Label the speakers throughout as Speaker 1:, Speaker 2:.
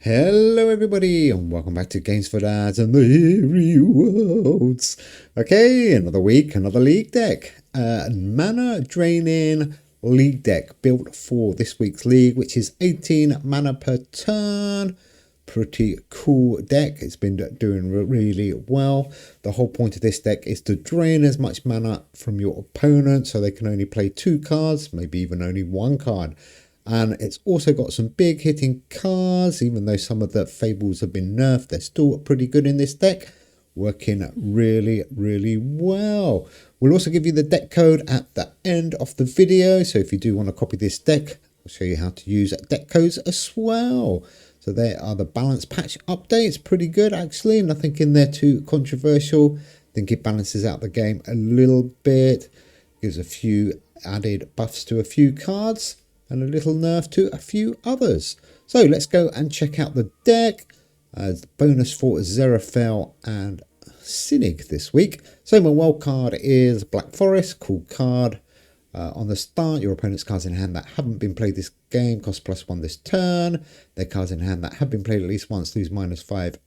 Speaker 1: Hello everybody and welcome back to Games for Dads and the Eerie Worlds. Okay, another week, another league deck. Mana draining league deck built for this week's league, which is 18 mana per turn. Pretty cool deck. It's been doing really well. The whole point of this deck is to drain as much mana from your opponent so they can only play 2 cards, maybe even only 1 card. And it's also got some big hitting cards. Even though some of the fables have been nerfed, they're still pretty good in this deck. Working really well. We'll also give you the deck code at the end of the video. So if you do want to copy this deck, I'll show you how to use deck codes as well. So there are the balance patch updates. Pretty good actually. Nothing in there too controversial. I think it balances out the game a little bit. Gives a few added buffs to a few cards and a little nerf to a few others. So let's go and check out the deck. Bonus for Zerafel and Sinnig this week. So my wild card is Black Forest, cool card. On the start, your opponent's cards in hand that haven't been played this game cost +1 this turn. Their cards in hand that have been played at least once lose -5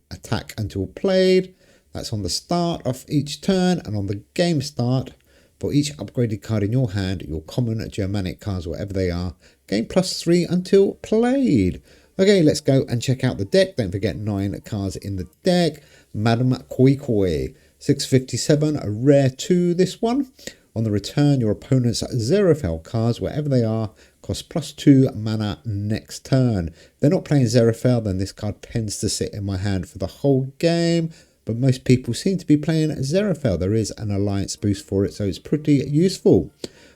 Speaker 1: attack until played. That's on the start of each turn, and on the game start, for each upgraded card in your hand, your common Germanic cards, whatever they are, gain +3 until played. Okay, let's go and check out the deck. Don't forget 9 cards in the deck. Madam Koi Koi, 657, a rare 2 this one. On the return, your opponent's Zerafel cards, wherever they are, cost +2 mana next turn. If they're not playing Zerafel, then this card tends to sit in my hand for the whole game. But most people seem to be playing Zerafel. There is an alliance boost for it, so it's pretty useful.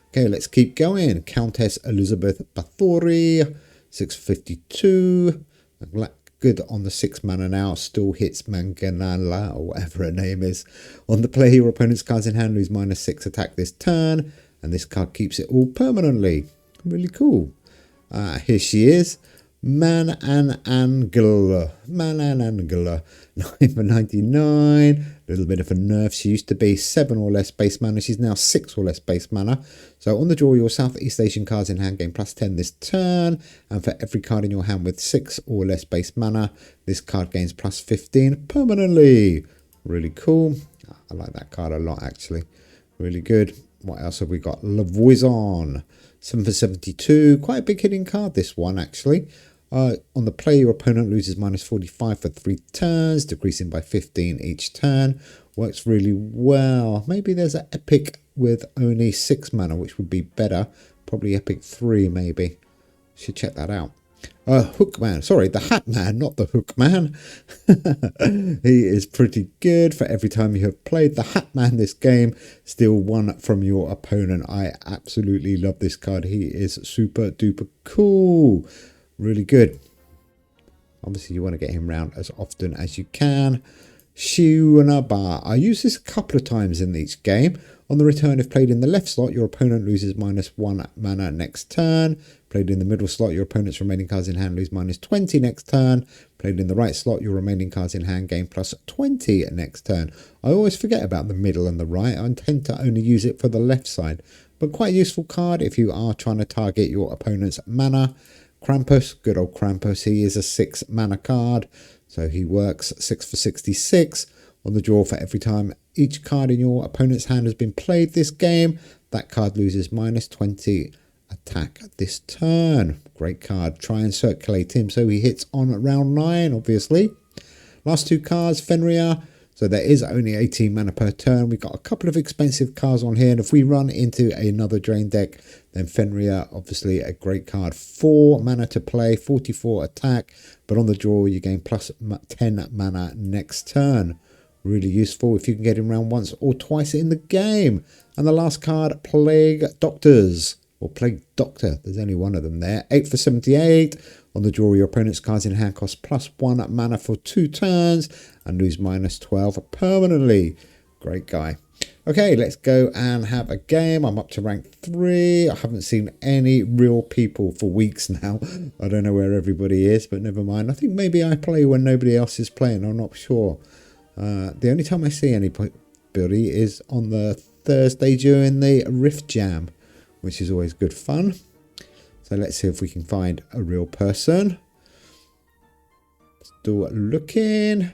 Speaker 1: Okay, let's keep going. Countess Elizabeth Bathory, 652. Good on the 6 mana now. Still hits Manganala, or whatever her name is. On the play, your opponent's cards in hand lose -6 attack this turn. And this card keeps it all permanently. Really cool. Here she is. Mananangela, 9 for 99, a little bit of a nerf. She used to be 7 or less base mana, she's now 6 or less base mana. So on the draw, your Southeast Asian cards in hand gain +10 this turn, and for every card in your hand with 6 or less base mana, this card gains +15 permanently. Really cool. I like that card a lot actually, really good. What else have we got? Lavoison, 7 for 72, quite a big hitting card this one actually. On the play, your opponent loses -45 for 3 turns, decreasing by 15 each turn. Works really well. Maybe there's an epic with only 6 mana, which would be better. Probably epic 3 maybe. Should check that out. Hookman, sorry, the Hat Man, not the Hookman. He is pretty good. For every time you have played the Hat Man this game, steal 1 from your opponent. I absolutely love this card. He is super duper cool. Really good. Obviously, you want to get him round as often as you can. Shiunaba. I use this a couple of times in each game. On the return, if played in the left slot, your opponent loses -1 mana next turn. Played in the middle slot, your opponent's remaining cards in hand lose -20 next turn. Played in the right slot, your remaining cards in hand gain +20 next turn. I always forget about the middle and the right. I tend to only use it for the left side. But quite a useful card if you are trying to target your opponent's mana. Krampus, good old Krampus, he is a 6 mana card, so he works 6 for 66. On the draw, for every time each card in your opponent's hand has been played this game, that card loses -20 attack this turn. Great card. Try and circulate him so he hits on round 9, obviously. Last 2 cards, Fenrir. So there is only 18 mana per turn. We've got a couple of expensive cards on here. And if we run into another drain deck, then Fenrir, obviously a great card. 4 mana to play, 44 attack. But on the draw, you gain +10 mana next turn. Really useful if you can get him round once or twice in the game. And the last card, Plague Doctors. Or Plague Doctor. There's only one of them there. 8 for 78. On the draw, your opponent's cards in hand cost +1 mana for 2 turns and lose -12 permanently. Great guy. Okay, let's go and have a game. I'm up to rank 3. I haven't seen any real people for weeks now. I don't know where everybody is, but never mind. I think maybe I play when nobody else is playing. I'm not sure. The only time I see anybody is on the Thursday during the Rift Jam, which is always good fun. So let's see if we can find a real person. still looking.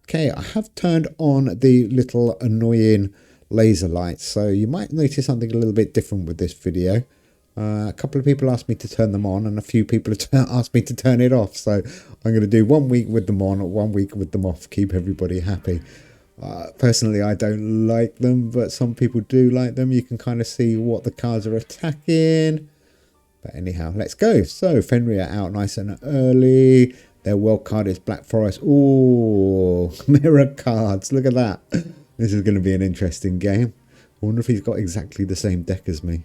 Speaker 1: Okay, I have turned on the little annoying laser lights, so you might notice something a little bit different with this video. A couple of people asked me to turn them on, and a few people asked me to turn it off. So I'm going to do 1 week with them on, 1 week with them off, keep everybody happy. Personally, I don't like them, but some people do like them. You can kind of see what the cards are attacking. But anyhow, let's go. So Fenrir out nice and early. Their wild card is Black Forest. Ooh, mirror cards. Look at that. This is going to be an interesting game. I wonder if he's got exactly the same deck as me.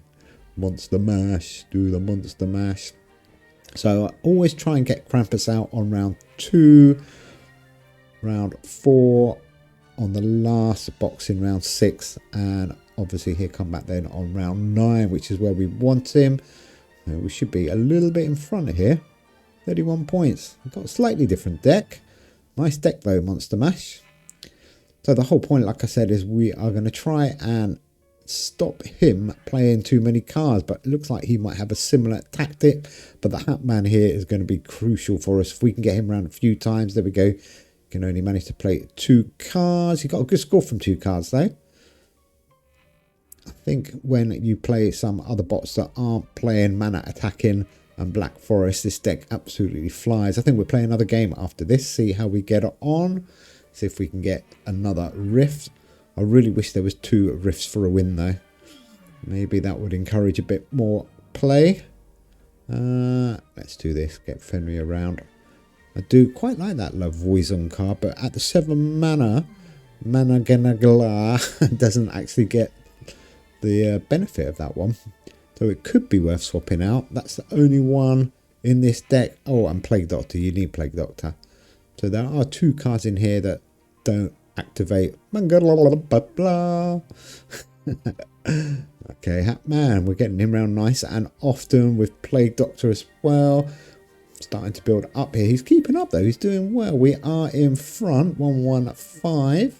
Speaker 1: Monster Mash. Do the Monster Mash. So I always try and get Krampus out on round 2. Round 4. On the last box in round 6. And obviously he'll come back then on round 9, which is where we want him. We should be a little bit in front of here. 31 points. We've got a slightly different deck. Nice deck though, Monster Mash. So the whole point, like I said, is we are going to try and stop him playing too many cards. But it looks like he might have a similar tactic. But the Hat Man here is going to be crucial for us. If we can get him around a few times, there we go. Can only manage to play 2 cards. He got a good score from 2 cards though. I think when you play some other bots that aren't playing mana attacking and Black Forest, this deck absolutely flies. I think we'll play another game after this, see how we get on, see if we can get another rift. I really wish there was 2 rifts for a win though. Maybe that would encourage a bit more play. Let's do this, get Fenrir around. I do quite like that Lavoison card, but at the 7 mana, Mana Genagla doesn't actually get the benefit of that one. So it could be worth swapping out. That's the only one in this deck. Oh, and Plague Doctor. You need Plague Doctor. So there are 2 cards in here that don't activate. Okay, Hat Man. We're getting him around nice and often with Plague Doctor as well. Starting to build up here. He's keeping up though. He's doing well. We are in front. 1-1-5.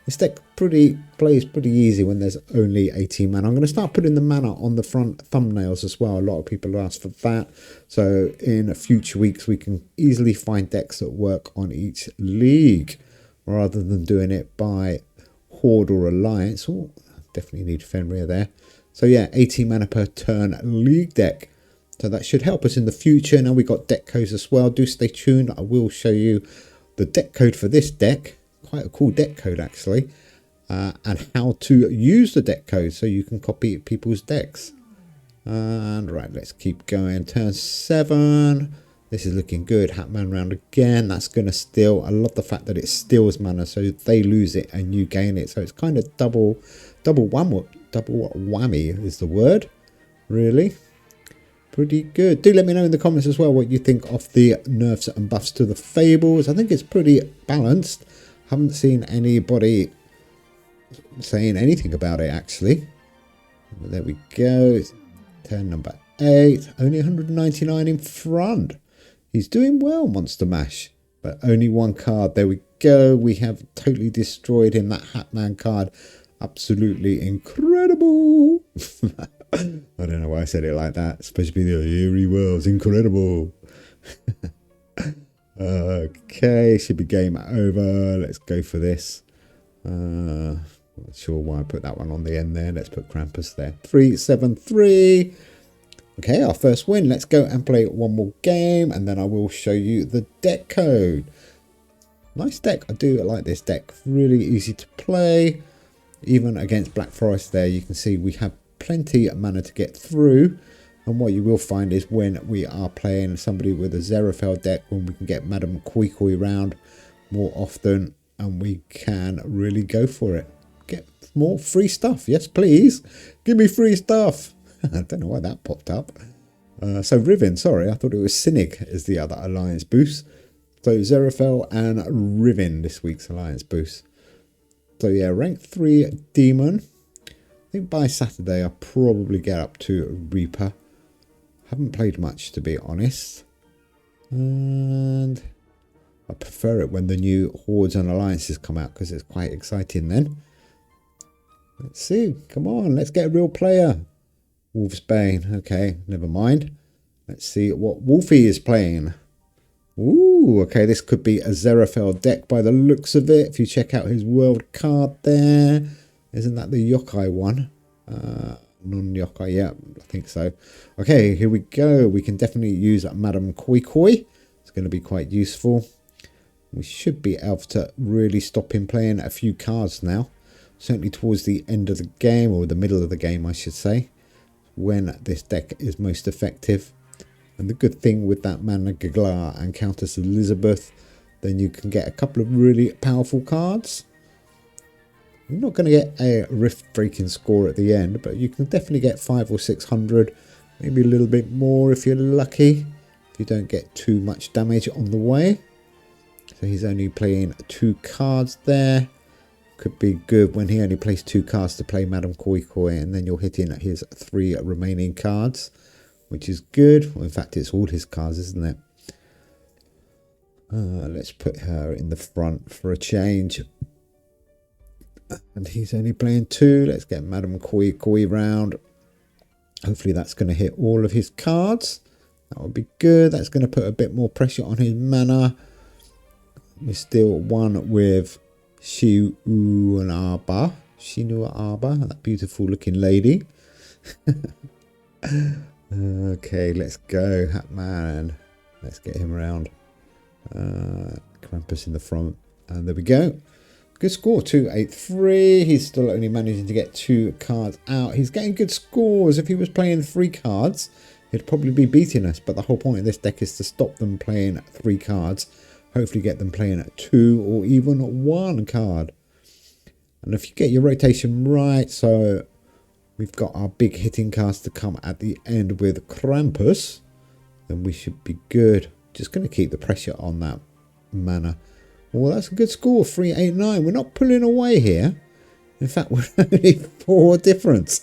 Speaker 1: This deck plays pretty easy when there's only 18 mana. I'm going to start putting the mana on the front thumbnails as well. A lot of people ask for that. So in future weeks, we can easily find decks that work on each league rather than doing it by Horde or Alliance. Oh, definitely need Fenrir there. So yeah, 18 mana per turn league deck. So that should help us in the future. Now we've got deck codes as well. Do stay tuned. I will show you the deck code for this deck. Quite a cool deck code actually, and how to use the deck code so you can copy people's decks. And right, let's keep going. Turn 7. This is looking good. Hat Man round again. That's going to steal. I love the fact that it steals mana, so they lose it and you gain it. So it's kind of double whammy is the word. Really pretty good. Do let me know in the comments as well what you think of the nerfs and buffs to the Fables. I think it's pretty balanced. Haven't seen anybody saying anything about it actually. But there we go. Turn number 8. Only 199 in front. He's doing well, Monster Mash. But only 1 card. There we go. We have totally destroyed him. That Hat Man card. Absolutely incredible. I don't know why I said it like that. It's supposed to be the Eerie world's incredible. Okay, should be game over. Let's go for this. Not sure why I put that one on the end there. Let's put Krampus there. 3-7-3. Okay, our first win. Let's go and play 1 more game, and then I will show you the deck code. Nice deck. I do like this deck. Really easy to play. Even against Black Forest there, you can see we have plenty of mana to get through. And what you will find is when we are playing somebody with a Zerafel deck, when we can get Madame Koi round more often, and we can really go for it. Get more free stuff. Yes, please. Give me free stuff. I don't know why that popped up. So Riven, sorry, I thought it was Cynic as the other Alliance boost. So Zerafel and Riven this week's Alliance boost. So yeah, rank 3 Demon. I think by Saturday I'll probably get up to Reaper. Haven't played much, to be honest. And I prefer it when the new Hordes and Alliances come out, because it's quite exciting then. Let's see. Come on, let's get a real player. Wolfsbane. Okay, never mind. Let's see what Wolfie is playing. Ooh, okay, this could be a Zerafel deck by the looks of it. If you check out his world card there. Isn't that the yokai one? Non-yokai, yeah, I think so. Okay, here we go. We can definitely use Madame Koi Koi. It's going to be quite useful. We should be able to really stop him playing a few cards now. Certainly towards the end of the game, or the middle of the game, I should say, when this deck is most effective. And the good thing with that Mana Gaglar and Countess Elizabeth, then you can get a couple of really powerful cards. You're not going to get a rift-breaking score at the end, but you can definitely get 500 or 600, maybe a little bit more if you're lucky, if you don't get too much damage on the way. So he's only playing 2 cards there. Could be good when he only plays 2 cards to play Madame Koi Koi, and then you're hitting his 3 remaining cards, which is good. Well, in fact, it's all his cards, isn't it? Let's put her in the front for a change. And he's only playing 2. Let's get Madame Koi Koi round. Hopefully that's going to hit all of his cards. That would be good. That's going to put a bit more pressure on his mana. We're still one with Shinuaba, that beautiful looking lady. Okay, let's go, Hatman. Let's get him around. Krampus in the front. And there we go. Good score, 283. He's still only managing to get 2 cards out. He's getting good scores. If he was playing 3 cards, he'd probably be beating us. But the whole point of this deck is to stop them playing 3 cards. Hopefully get them playing 2 or even 1 card. And if you get your rotation right, so we've got our big hitting cards to come at the end with Krampus, then we should be good. Just going to keep the pressure on that mana. Well, that's a good score, 389. We're not pulling away here. In fact, we're only 4 difference.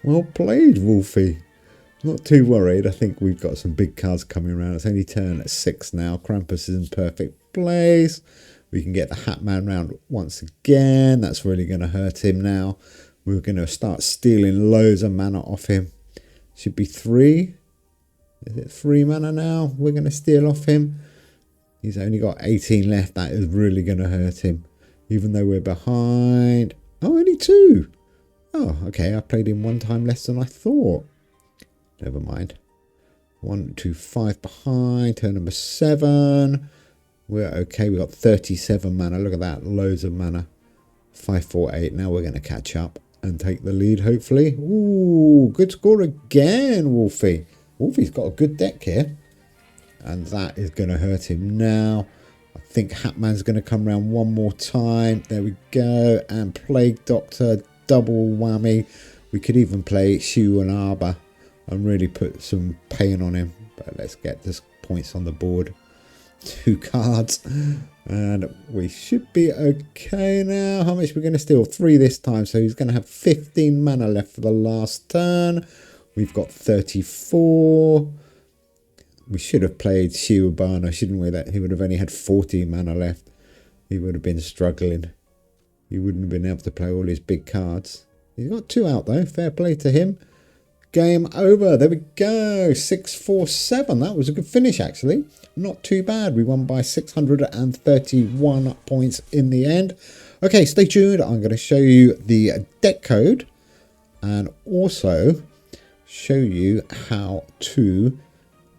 Speaker 1: Well played, Wolfie. Not too worried. I think we've got some big cards coming around. It's only turn at 6 now. Krampus is in perfect place. We can get the Hatman round once again. That's really going to hurt him now. We're going to start stealing loads of mana off him. Should be 3. Is it 3 mana now? We're going to steal off him. He's only got 18 left. That is really going to hurt him. Even though we're behind. Oh, only 2. Oh, okay. I played him 1 time less than I thought. Never mind. 1, 2, 5 behind. Turn number 7. We're okay. We got 37 mana. Look at that. Loads of mana. 5, 4, 8. Now we're going to catch up and take the lead, hopefully. Ooh, good score again, Wolfie. Wolfie's got a good deck here. And that is going to hurt him now. I think Hatman's going to come around 1 more time. There we go. And Plague Doctor, double whammy. We could even play Shinuaba and really put some pain on him. But let's get this points on the board. 2 cards. And we should be okay now. How much are we going to steal? 3 this time. So he's going to have 15 mana left for the last turn. We've got 34. We should have played Shinuaba, shouldn't we? That he would have only had 40 mana left. He would have been struggling. He wouldn't have been able to play all his big cards. He's got 2 out though. Fair play to him. Game over. There we go. 6-4-7. That was a good finish actually. Not too bad. We won by 631 points in the end. Okay, stay tuned. I'm going to show you the deck code and also show you how to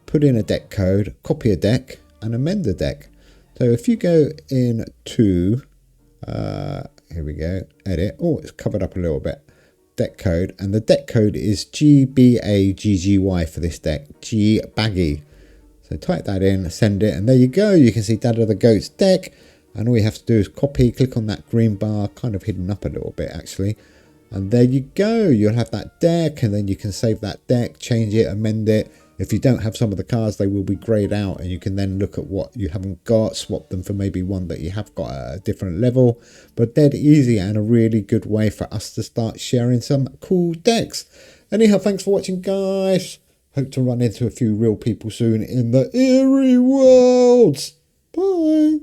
Speaker 1: put in a deck code, copy a deck and amend the deck. So if you go into, here we go, edit. Oh, it's covered up a little bit. Deck code, and the deck code is GBAGGY for this deck, G-Baggy. So type that in, send it, and there you go. You can see Dad of the Goat's deck, and all you have to do is copy, click on that green bar, kind of hidden up a little bit actually. And there you go. You'll have that deck, and then you can save that deck, change it, amend it. If you don't have some of the cards, they will be grayed out, and you can then look at what you haven't got, swap them for maybe one that you have got at a different level. But dead easy and a really good way for us to start sharing some cool decks. Anyhow, thanks for watching, guys. Hope to run into a few real people soon in the Eerie worlds. Bye.